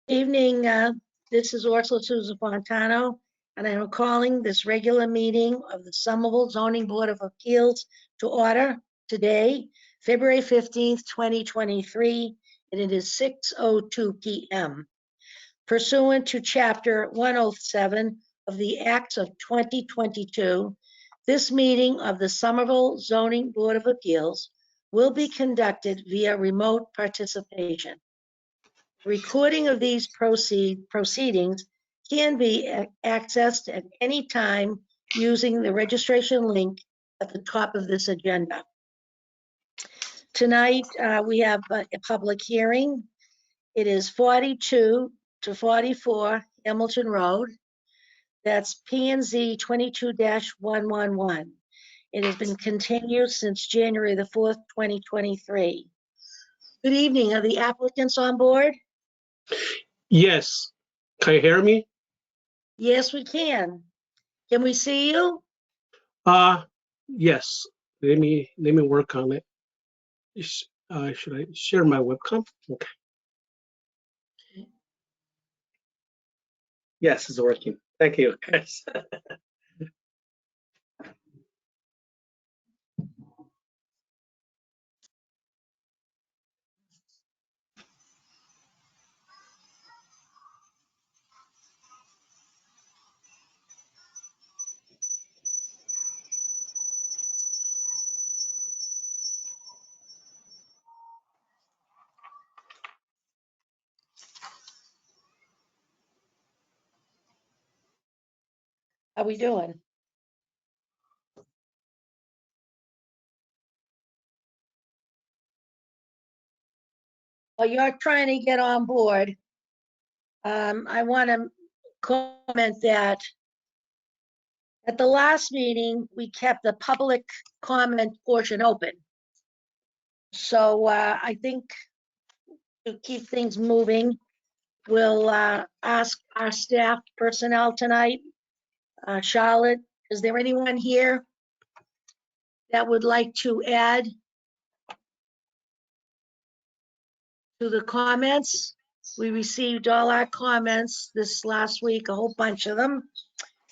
Evening, this is Ursula Souza Fontano, and I am calling this regular meeting of the Somerville Zoning Board of Appeals to order today, February 15th, 2023, and it is 6:02 p.m. Pursuant to Chapter 107 of the Acts of 2022, this meeting of the Somerville Zoning Board of Appeals will be conducted via remote participation. Recording of these proceedings can be accessed at any time using the registration link at the top of this agenda. Tonight, we have a public hearing. It is 42 to 44 Hamilton Road. That's P&Z 22-111. It has been continued since January the 4th, 2023. Good evening. Are the applicants on board? Yes. Can you hear me? Yes, we can. Can we see you? Yes. Let me work on it. Should I share my webcam? Okay. Yes, it's working. Thank you, guys. How we doing? While you're trying to get on board, I want to comment that at the last meeting, we kept the public comment portion open. So I think to keep things moving, we'll ask our staff personnel tonight. Charlotte, is there anyone here that would like to add to the comments? We received all our comments this last week, a whole bunch of them.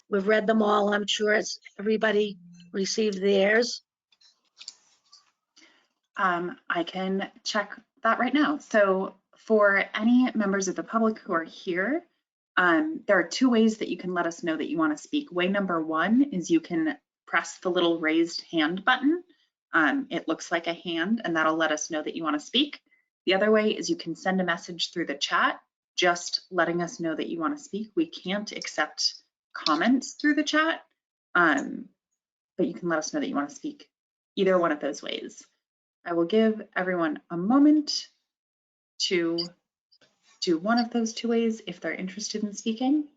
We've read them all. I'm sure everybody received theirs. I can check that right now. So for any members of the public who are here, there are two ways that you can let us know that you want to speak. Way number one is you can press the little raised hand button. It looks like a hand, and that'll let us know that you want to speak. The other way is you can send a message through the chat, just letting us know that you want to speak. We can't accept comments through the chat, but you can let us know that you want to speak either one of those ways. I will give everyone a moment to do one of those two ways if they're interested in speaking.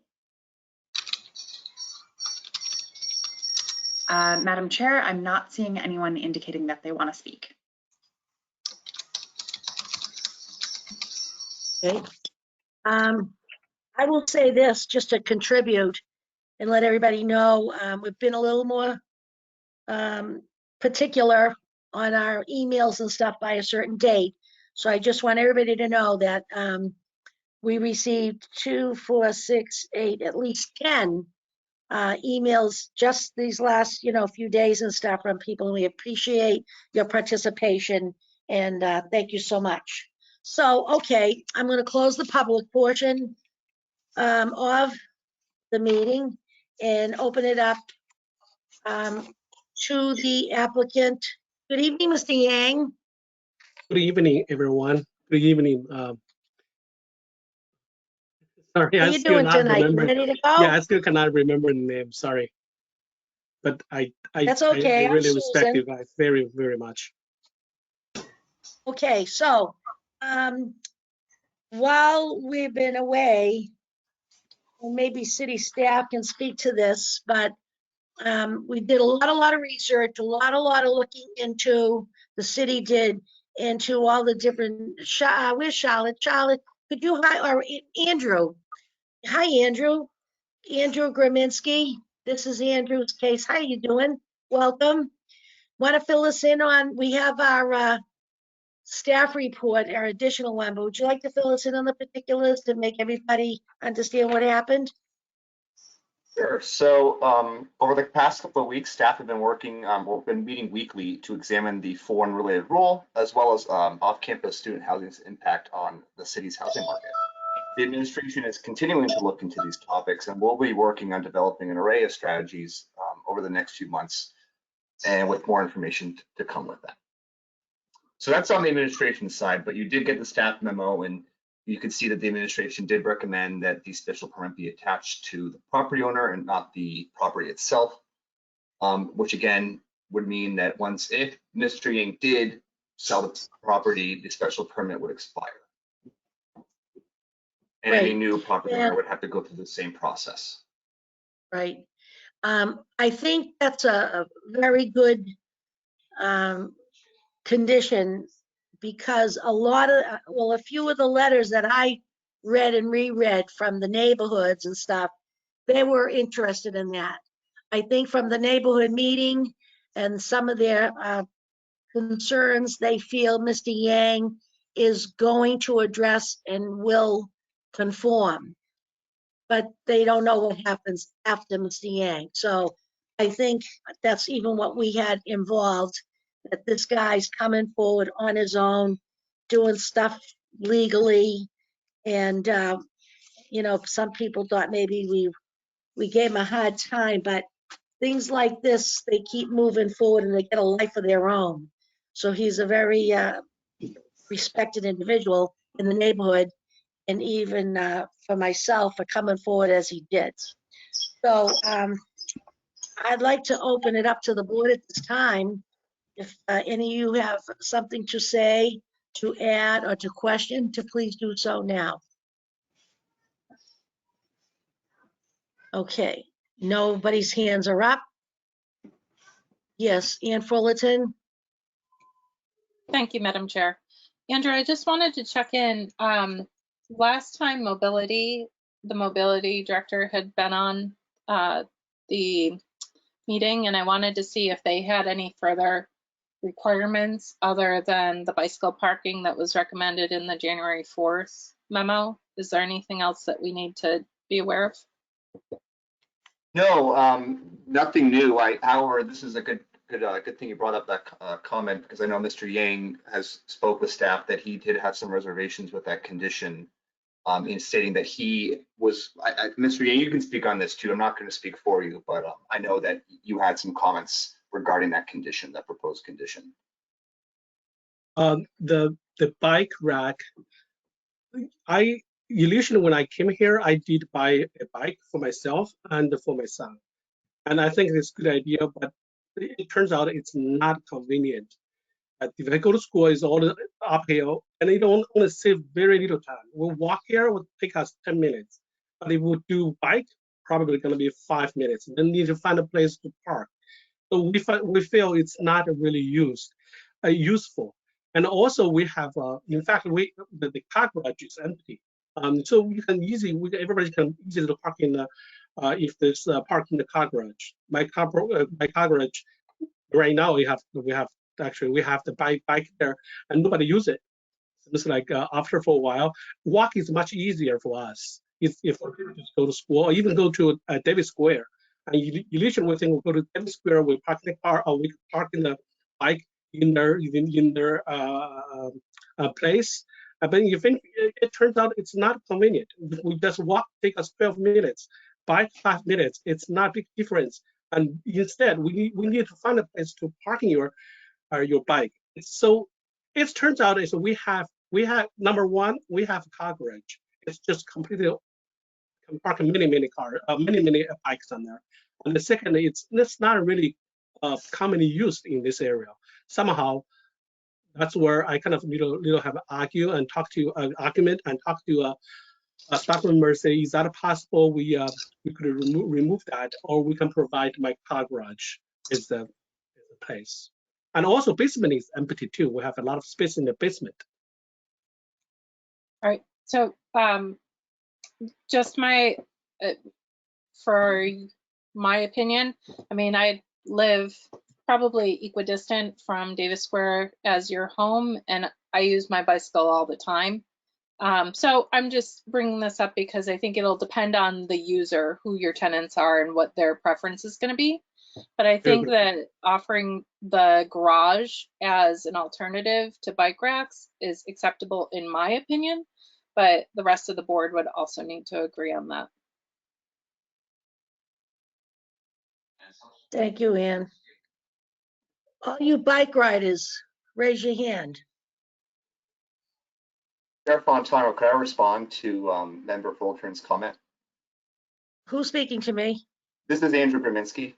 Madam Chair, I'm not seeing anyone indicating that they want to speak. Okay. I will say this just to contribute and let everybody know we've been a little more particular on our emails and stuff by a certain date. So I just want everybody to know that we received 2, 4, 6, 8, at least 10 emails just these last, few days and stuff from people. And we appreciate your participation and thank you so much. So, okay, I'm going to close the public portion of the meeting and open it up to the applicant. Good evening, Mr. Yang. Good evening, everyone. Good evening. Sorry, How I you still doing not tonight? remember. Ready to go? Yeah, I still cannot remember the name. Sorry, but That's okay. I I'm really respect Susan. you guys very, very much. Okay, so while we've been away, and maybe city staff can speak to this, but we did a lot of research, a lot of looking into, the city did, into all the different, where's Charlotte? Charlotte, could you, or Andrew? Hi, Andrew. Andrew Graminsky. This is Andrew's case. How you doing? Welcome. Want to fill us in on, we have our staff report, our additional one, but would you like to fill us in on the particulars to make everybody understand what happened? Sure. So over the past couple of weeks, staff have been working, we've been meeting weekly to examine the foreign related rule, as well as off-campus student housing's impact on the city's housing market. The administration is continuing to look into these topics, and we'll be working on developing an array of strategies over the next few months, and with more information to come with that. So that's on the administration side, but you did get the staff memo, and you can see that the administration did recommend that the special permit be attached to the property owner and not the property itself, which again would mean that if Mr. Yang did sell the property, the special permit would expire. And any Right. new property Yeah. owner would have to go through the same process. Right. I think that's a very good condition, because a few of the letters that I read and reread from the neighborhoods and stuff, they were interested in that. I think from the neighborhood meeting and some of their concerns, they feel Mr. Yang is going to address and will conform. But they don't know what happens after Mr. Yang. So I think that's even what we had involved, that this guy's coming forward on his own, doing stuff legally. And, some people thought maybe we gave him a hard time, but things like this, they keep moving forward and they get a life of their own. So he's a very respected individual in the neighborhood, and even for myself for coming forward as he did. So I'd like to open it up to the board at this time. If any of you have something to say, to add, or to question, to please do so now. Okay, nobody's hands are up. Yes, Ann Fullerton. Thank you, Madam Chair. Andrew, I just wanted to check in. Last time the mobility director had been on the meeting, and I wanted to see if they had any further requirements other than the bicycle parking that was recommended in the January 4th memo. Is there anything else that we need to be aware of? No, nothing new. However, this is a good thing you brought up that comment, because I know Mr. Yang has spoke with staff that he did have some reservations with that condition, in stating that he was, Mr. Yang, you can speak on this too. I'm not going to speak for you, but I know that you had some comments regarding that condition, that proposed condition. The bike rack, initially when I came here, I did buy a bike for myself and for my son. And I think it's a good idea, but it turns out it's not convenient. If I go to school, it's all uphill, and it only save very little time. We'll walk here, it would take us 10 minutes. But if we do bike, probably gonna be 5 minutes. Then need to find a place to park. So we feel it's not really useful. And also we have, in fact, the car garage is empty. So we can everybody can easily park in the, if there's park in the car garage. My car garage right now we have the bike there, and nobody use it. It's like after for a while, walk is much easier for us. If we just go to school or even go to Davis Square. And usually we think we'll go to Davis Square, we park in the car, or we park in the bike in their place. But if it turns out it's not convenient, we just walk, take us 12 minutes, bike 5 minutes. It's not a big difference. And instead, we need to find a place to park in your bike. So it turns out is we have number one, we have a car garage. It's just completely can park many bikes on there. And the second, it's not really commonly used in this area. Somehow, that's where I kind of little have argue and talk to argument and talk to staff members. Say, is that possible? We could remove that, or we can provide my car garage as the place. And also basement is empty too. We have a lot of space in the basement. All right, so just for my opinion, I mean, I live probably equidistant from Davis Square as your home, and I use my bicycle all the time. So I'm just bringing this up because I think it'll depend on the user, who your tenants are and what their preference is going to be. But I think that offering the garage as an alternative to bike racks is acceptable in my opinion, but the rest of the board would also need to agree on that. Thank you, Ann. All you bike riders, raise your hand. Chair Fontano, could I respond to Member Fultron's comment? Who's speaking to me? This is Andrew Graminsky.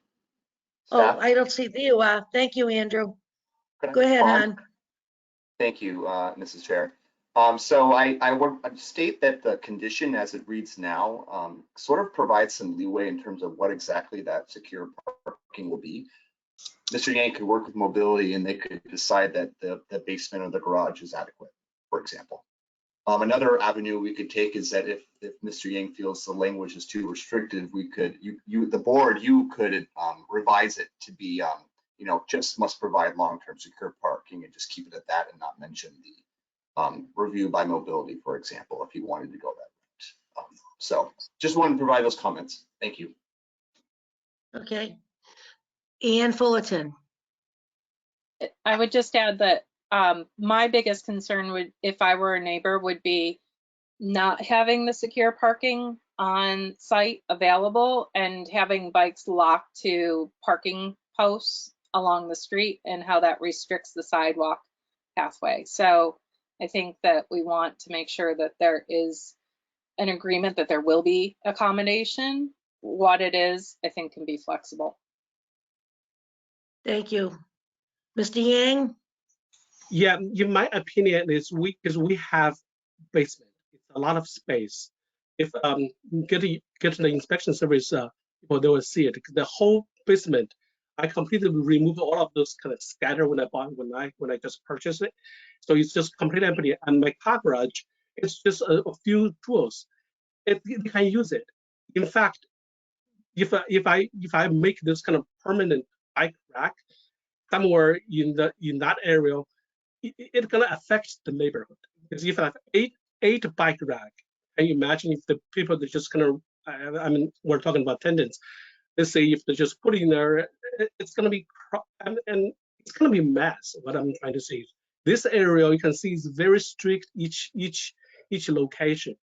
Oh, Staff. I don't see, there you are. Thank you, Andrew. Could I Go ahead, respond? hon. Thank you, Mrs. Chair. So I would state that the condition as it reads now sort of provides some leeway in terms of what exactly that secure parking will be. Mr. Yang could work with mobility and they could decide that the basement or the garage is adequate, for example. Another avenue we could take is that if Mr. Yang feels the language is too restrictive, we could, the board, you could revise it to be, you know, just must provide long-term secure parking and just keep it at that and not mention the review by mobility, for example, if you wanted to go that route. So just wanted to provide those comments. Thank you. Okay. Ann Fullerton. I would just add that my biggest concern would, if I were a neighbor, would be not having the secure parking on site available and having bikes locked to parking posts along the street and how that restricts the sidewalk pathway. So I think that we want to make sure that there is an agreement that there will be accommodation. What it is, I think, can be flexible. Thank you. Mr. Yang? Yeah, in my opinion, is we have basement. It's a lot of space. If get the inspection service, people they will see it. The whole basement, I completely remove all of those kind of scatter when I just purchased it. So it's just completely empty. And my car garage, it's just a few tools. You can use it. In fact, if I make this kind of permanent bike rack somewhere in that area, it's gonna affect the neighborhood. Because if I have eight bike rack, can you imagine if the people that just gonna, I mean, we're talking about tenants. Let's say if they just put in there, it's gonna be and it's gonna be a mess. What I'm trying to say, this area you can see is very strict. Each location.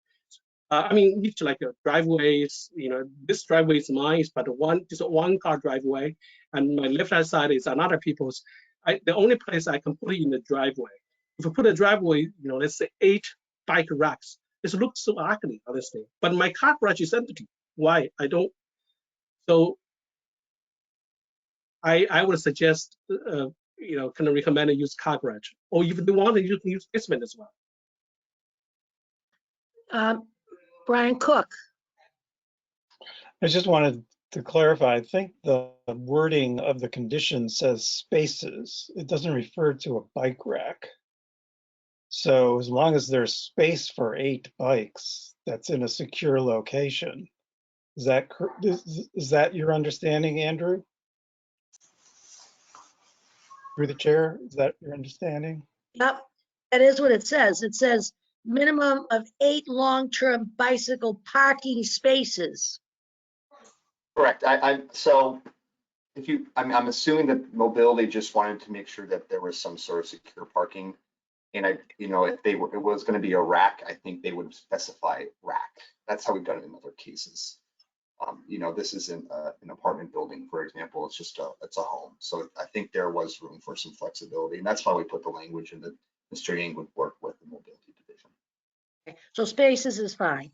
I mean, each like driveways. You know, this driveway is mine, but just a one car driveway, and my left hand side is another people's. The only place I can put it in the driveway. If I put a driveway, you know, let's say 8 bike racks, it looks so ugly, honestly. But my car garage is empty. Why? I don't. So I would suggest, you know, kind of recommend to use car garage, or if they want to, you can use basement as well. Brian Cook. I just wanted to clarify, I think the wording of the condition says spaces. It doesn't refer to a bike rack. So as long as there's space for 8 bikes, that's in a secure location. Is that your understanding, Andrew? Through the chair, is that your understanding? Yep, that is what it says. It says minimum of 8 long-term bicycle parking spaces. Correct. So if you, I'm assuming that mobility just wanted to make sure that there was some sort of secure parking. And you know, if it was going to be a rack, I think they would specify rack. That's how we've done it in other cases. You know, this isn't an apartment building, for example. It's just it's a home. So I think there was room for some flexibility, and that's why we put the language in that Mr. Yang would work with the mobility division. So spaces is fine.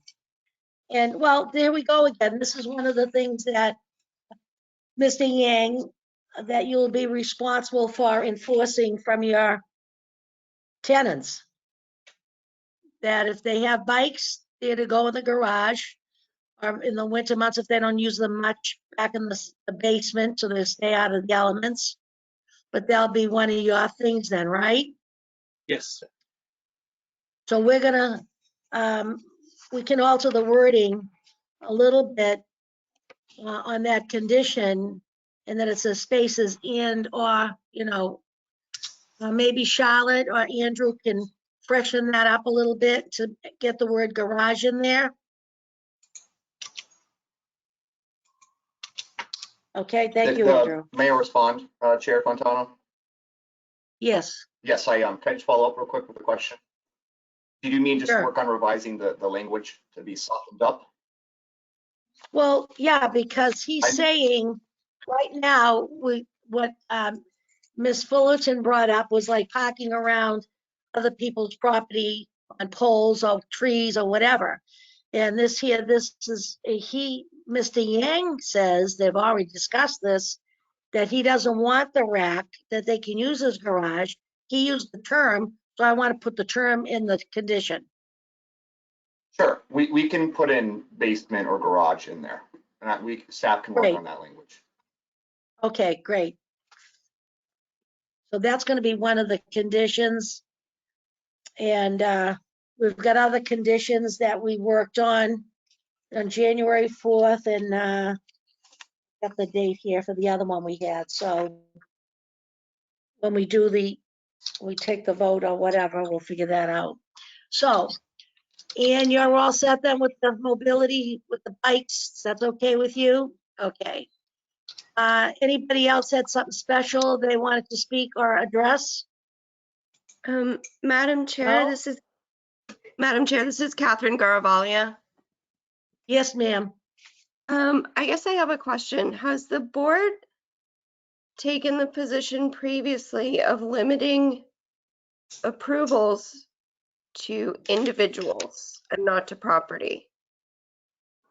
And well, there we go again. This is one of the things that Mr. Yang, that you'll be responsible for enforcing from your tenants. That if they have bikes, they're to go in the garage, or in the winter months, if they don't use them much, back in the basement, so they stay out of the elements. But that'll be one of your things then, right? Yes. So we're gonna, we can alter the wording a little bit on that condition and then it says spaces and, or, you know, maybe Charlotte or Andrew can freshen that up a little bit to get the word garage in there. Okay, thank you, Andrew. May I respond, Chair Fontano? Yes, Yes, I am. Can I just follow up real quick with a question? Do you mean just Sure. work on revising the language to be softened up? well, yeah, because he's I- saying right now, what Ms. Fullerton brought up was like parking around other people's property on poles or trees or whatever. And this here, this is, Mr. Yang says, they've already discussed this, that he doesn't want the rack, that they can use his garage. He used the term, so I want to put the term in the condition. Sure, we can put in basement or garage in there, and staff can work Great. on that language. Okay, great. So that's going to be one of the conditions. And we've got other conditions that we worked on January 4th, and got the date here for the other one we had. So when we take the vote or whatever, we'll figure that out. So, and you're all set then with the mobility, with the bikes? That's okay with you? Okay. Anybody else had something special they wanted to speak or address? Madam Chair, No? this is Catherine Garavaglia. Yes, ma'am. I guess I have a question. Has the board taken the position previously of limiting approvals to individuals and not to property?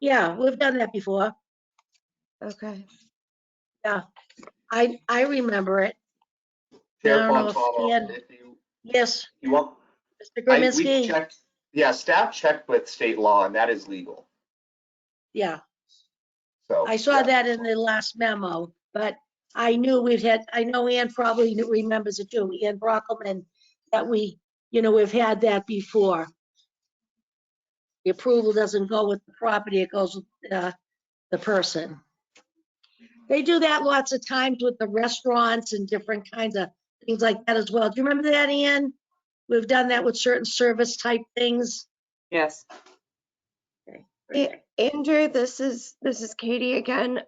Yeah, we've done that before. Okay. I remember it. Chair I don't know if Fontano, Ian- if Yes, you want, Mr. we Gurminski? checked, yeah, staff checked with state law and that is legal, Yeah, so. I saw yeah. that in the last memo, but I know Ann probably remembers it too, Ann Brockelman, that we've had that before. The approval doesn't go with the property, it goes with the person. They do that lots of times with the restaurants and different kinds of things like that as well. Do you remember that, Ann? We've done that with certain service type things. Yes. Andrew, this is Katie again.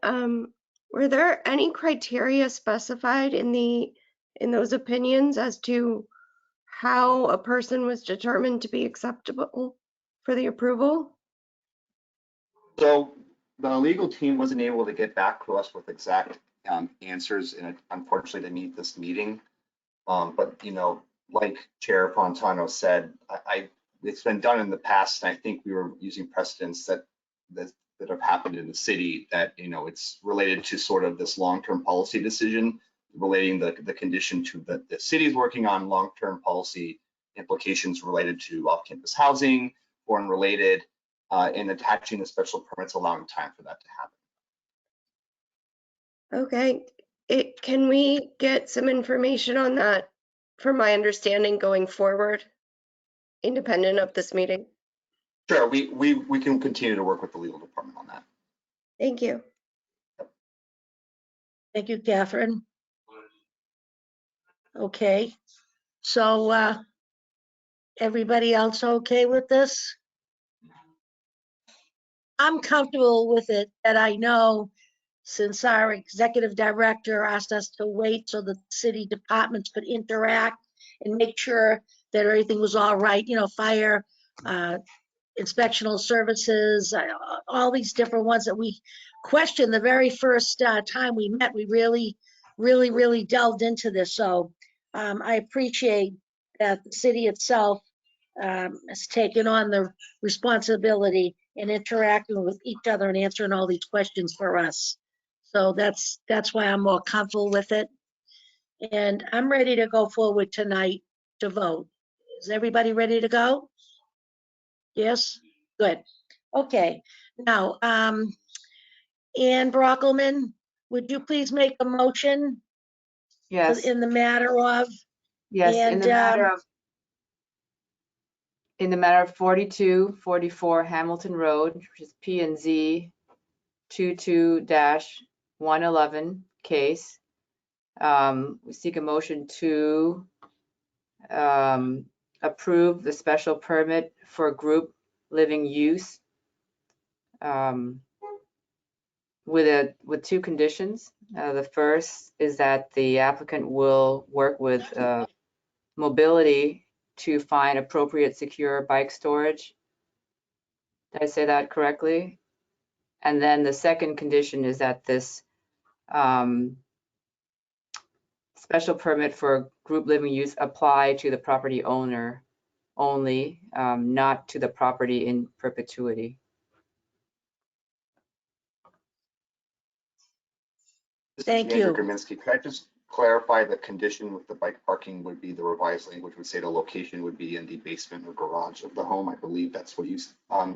Were there any criteria specified in those opinions as to how a person was determined to be acceptable for the approval? So the legal team wasn't able to get back to us with exact answers, and unfortunately they need this meeting. But like Chair Fontano said, it's been done in the past, and I think we were using precedents that have happened in the city that it's related to sort of this long-term policy decision relating the condition to the city's working on long-term policy implications related to off-campus housing, foreign related, and attaching the special permits, allowing time for that to happen. Okay. Can we get some information on that for my understanding going forward, independent of this meeting? Sure, we can continue to work with the legal department on that. Thank you. Thank you, Catherine. Okay, so everybody else okay with this? I'm comfortable with it, that I know since our executive director asked us to wait so the city departments could interact and make sure that everything was all right, fire, inspectional services, all these different ones that we questioned the very first time we met. We really delved into this. So I appreciate that the city itself has taken on the responsibility in interacting with each other and answering all these questions for us. So that's why I'm more comfortable with it. And I'm ready to go forward tonight to vote. Is everybody ready to go? Yes, good. Okay, now, Ann Brockelman, would you please make a motion Yes. in the matter of, Yes. In and, the matter of 4244 Hamilton Road, which is P&Z 22-111 case. We seek a motion to approve the special permit for group living use with two conditions. The first is that the applicant will work with Mobility to find appropriate secure bike storage. Did I say that correctly? And then the second condition is that this special permit for group living use apply to the property owner only, not to the property in perpetuity. This is Thank Andrew you. Kaminsky. Could I just clarify the condition with the bike parking would be the revised language would say the location would be in the basement or garage of the home. I believe that's what you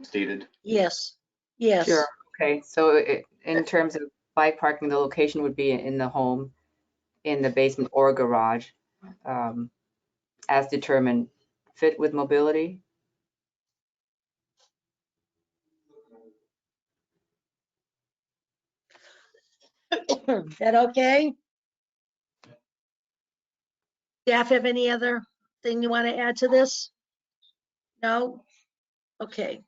stated. Yes, yes. Sure. Okay, so in terms of bike parking, the location would be in the home, in the basement or garage, as determined. Fit with mobility? Is that okay? Staff have any other thing you want to add to this? No? Okay.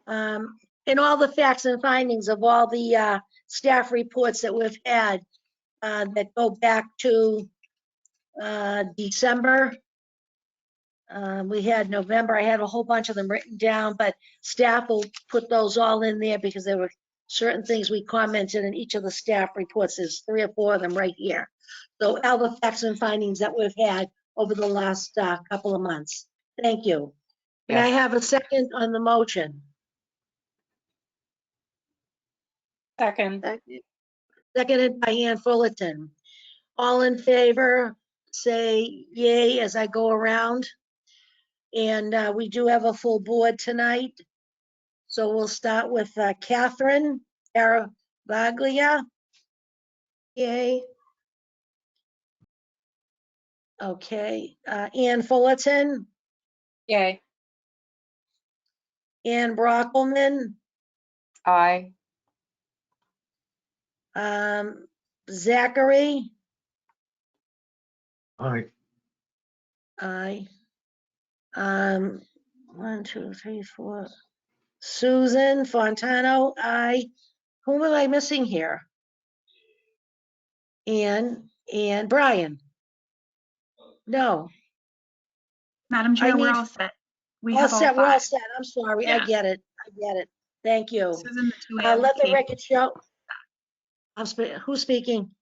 And all the facts and findings of all the staff reports that we've had that go back to December. We had November, I had a whole bunch of them written down, but staff will put those all in there because there were certain things we commented in each of the staff reports. There's 3 or 4 of them right here. So all the facts and findings that we've had over the last couple of months. Thank you. Can I have a second on the motion? Second, Seconded by Ann Fullerton. All in favor, say yay as I go around. And we do have a full board tonight. So we'll start with Catherine Garavaglia. Yay. Okay, Ann Fullerton, yay. Ann Brockelman, Aye. Zachary, Aye. aye. 1, 2, 3, 4. Susan Fontano, aye. Who am I missing here? And Brian? No, Madam Chair, we're need- all set. We all have all set, we're all 5. set. I'm sorry, I Yeah. get it. Thank you. Susan, the 2 a.m. Let the Kate, record show. Who's speaking?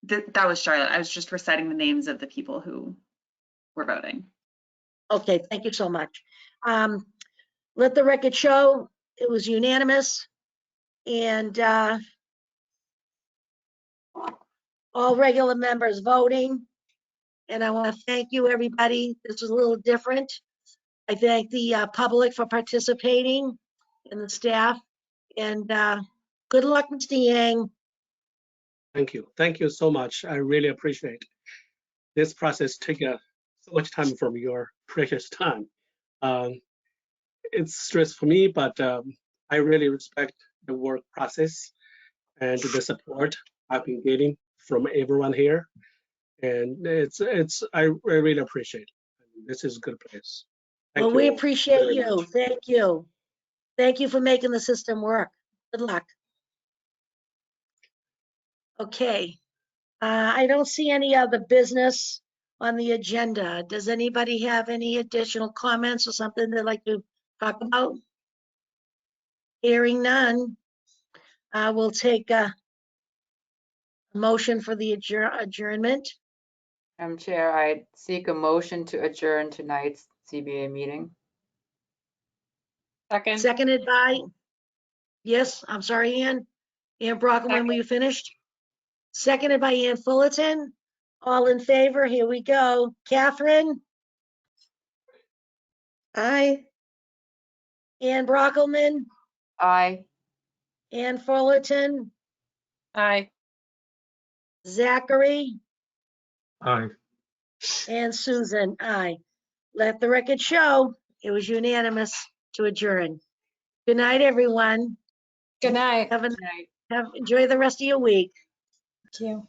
that was Charlotte. I was just reciting the names of the people who were voting. Okay, thank you so much. Let the record show it was unanimous and all regular members voting. And I want to thank you, everybody. This was a little different. I thank the public for participating and the staff. And good luck, Mr. Yang. Thank you. Thank you so much. I really appreciate this process. Take so much time from your precious time. It's stress for me, but I really respect the work process and the support I've been getting from everyone here. And I really appreciate it. This is a good place. Thank Well, we you appreciate very you. much. Thank you. Thank you for making the system work. Good luck. Okay. I don't see any other business on the agenda. Does anybody have any additional comments or something they'd like to talk about? Hearing none, we'll take a motion for the adjournment. Madam Chair, I seek a motion to adjourn tonight's CBA meeting. Second, Seconded by, yes, I'm sorry, Ann. Ann Brockman, were you finished? Seconded by Ann Fullerton. All in favor, here we go. Catherine, Aye. Ann Brockelman, Aye. Ann Fullerton, aye. Zachary, Aye. and Susan, aye. Let the record show it was unanimous to adjourn. Good night, everyone. Good night. Enjoy the rest of your week. Thank you.